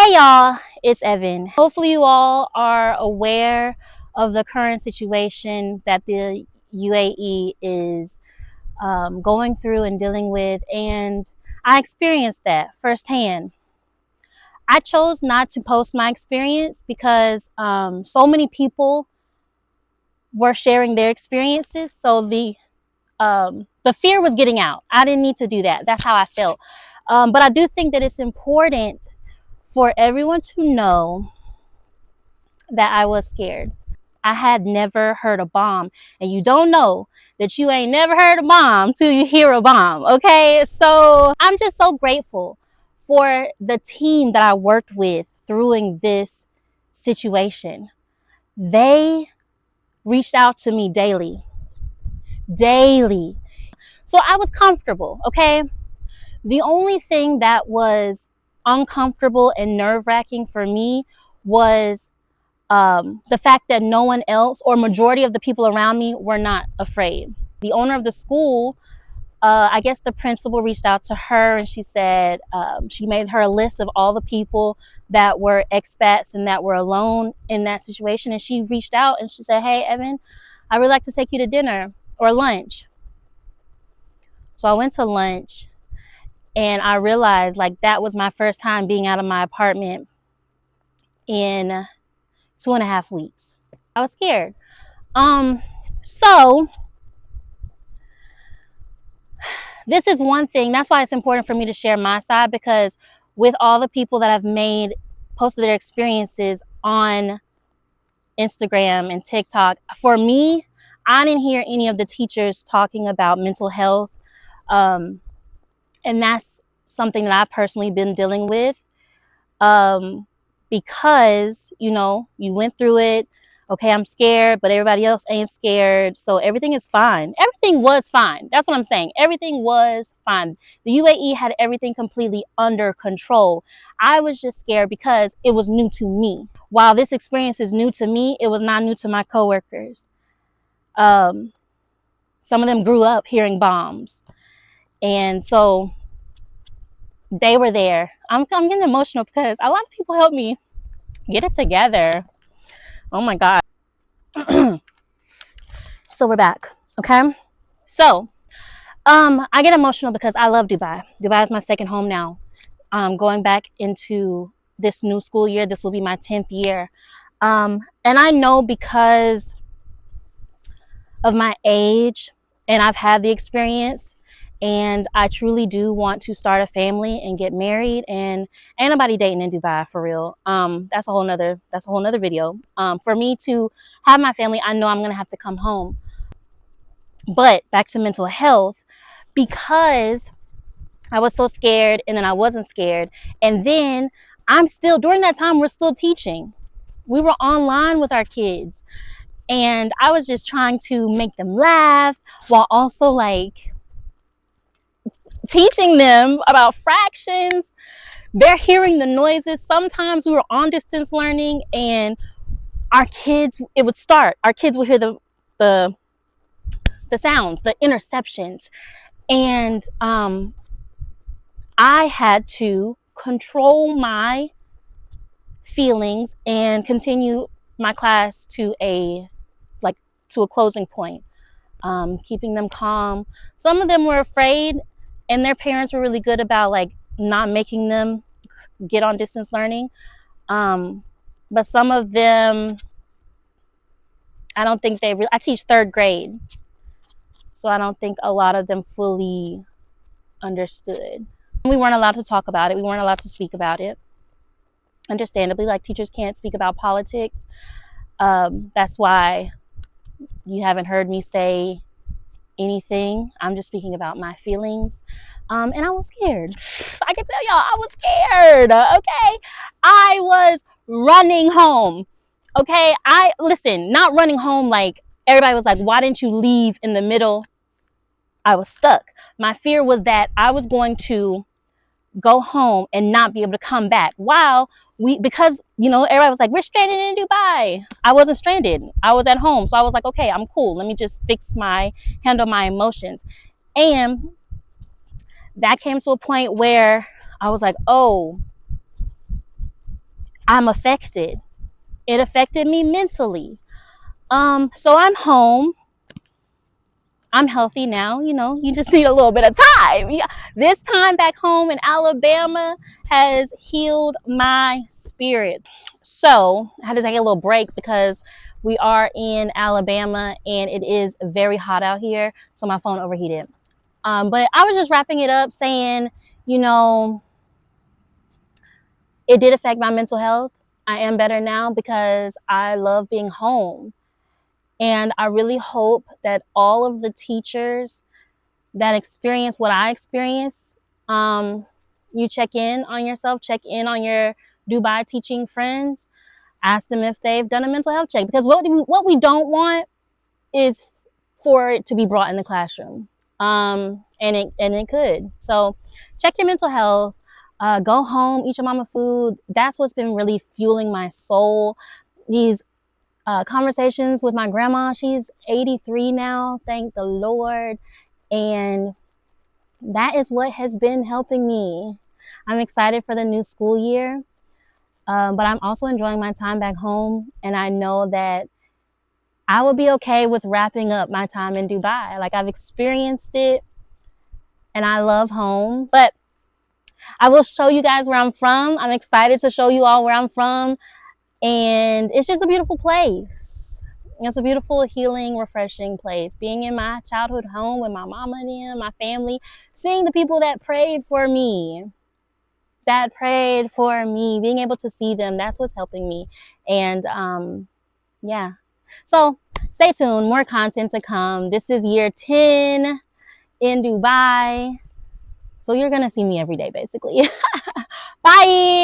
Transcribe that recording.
Hey y'all, it's Evan. Hopefully you all are aware of the current situation that the UAE is going through and dealing with, and I experienced that firsthand. I chose not to post my experience because so many people were sharing their experiences, so the fear was getting out. I didn't need to do that. That's how I felt. But I do think that it's important for everyone to know that I was scared. I had never heard a bomb, and you don't know that you ain't never heard a bomb till you hear a bomb. Okay, so I'm just so grateful for the team that I worked with through this situation. They reached out to me daily. So I was comfortable. Okay, the only thing that was uncomfortable and nerve-wracking for me was the fact that no one else or majority of the people around me were not afraid. The owner of the school, I guess the principal reached out to her, and she said she made her a list of all the people that were expats and that were alone in that situation. And she reached out and she said, "Hey, Evan, I would like to take you to dinner or lunch." So I went to lunch, and I realized like that was my first time being out of my apartment in 2.5 weeks. I was scared. So this is one thing. That's why it's important for me to share my side, because with all the people that have posted their experiences on Instagram and TikTok, for me, I didn't hear any of the teachers talking about mental health. And that's something that I've personally been dealing with. Because, you went through it. Okay, I'm scared, but everybody else ain't scared. So everything is fine. Everything was fine. That's what I'm saying. Everything was fine. The UAE had everything completely under control. I was just scared because it was new to me. While this experience is new to me, it was not new to my coworkers. Some of them grew up hearing bombs. And so they were there. I'm getting emotional because a lot of people helped me get it together. Oh my God. So we're back. Okay. So I get emotional because I love Dubai. Dubai is my second home now. Going back into this new school year, this will be my 10th year. And I know because of my age, and I've had the experience, and I truly do want to start a family and get married, and ain't nobody dating in Dubai for real. That's a whole nother video. For me to have my family, I know I'm gonna have to come home. But back to mental health, because I was so scared, and then I wasn't scared, and then during that time, we're still teaching. We were online with our kids, and I was just trying to make them laugh while also like teaching them about fractions. They're hearing the noises. Sometimes we were on distance learning, and our kids would hear the sounds, the interceptions, and I had to control my feelings and continue my class to a closing point, keeping them calm. Some of them were afraid, and their parents were really good about like not making them get on distance learning. But some of them, I don't think I teach 3rd grade, so I don't think a lot of them fully understood. We weren't allowed to talk about it. We weren't allowed to speak about it. Understandably, like teachers can't speak about politics. That's why you haven't heard me say anything. I'm just speaking about my feelings. And I was scared. I can tell y'all I was scared. Okay. I was running home. Okay. Not running home like everybody was like, why didn't you leave in the middle? I was stuck. My fear was that I was going to go home and not be able to come back because everybody was like, we're stranded in Dubai. I wasn't stranded. I was at home. So I was like, okay, I'm cool. Let me just handle my emotions. And that came to a point where I was like, oh, I'm affected. It affected me mentally. So I'm home. I'm healthy now. You know, you just need a little bit of time. Yeah. This time back home in Alabama has healed my spirit. So I had to take a little break because we are in Alabama and it is very hot out here. So my phone overheated. But I was just wrapping it up saying, you know, it did affect my mental health. I am better now because I love being home. And I really hope that all of the teachers that experience what I experienced, you check in on yourself, check in on your Dubai teaching friends, ask them if they've done a mental health check. Because what we don't want is for it to be brought in the classroom, and it could. So check your mental health. Go home, eat your mama food. That's what's been really fueling my soul. These conversations with my grandma. She's 83 now, thank the Lord. And that is what has been helping me. I'm excited for the new school year, but I'm also enjoying my time back home. And I know that I will be okay with wrapping up my time in Dubai. Like, I've experienced it and I love home, but I will show you guys where I'm from. I'm excited to show you all where I'm from. And it's just a beautiful place. It's a beautiful, healing, refreshing place. Being in my childhood home with my mama and them, my family, seeing the people that prayed for me, being able to see them, that's what's helping me. And yeah. So stay tuned, more content to come. This is year 10 in Dubai. So you're going to see me every day, basically. Bye.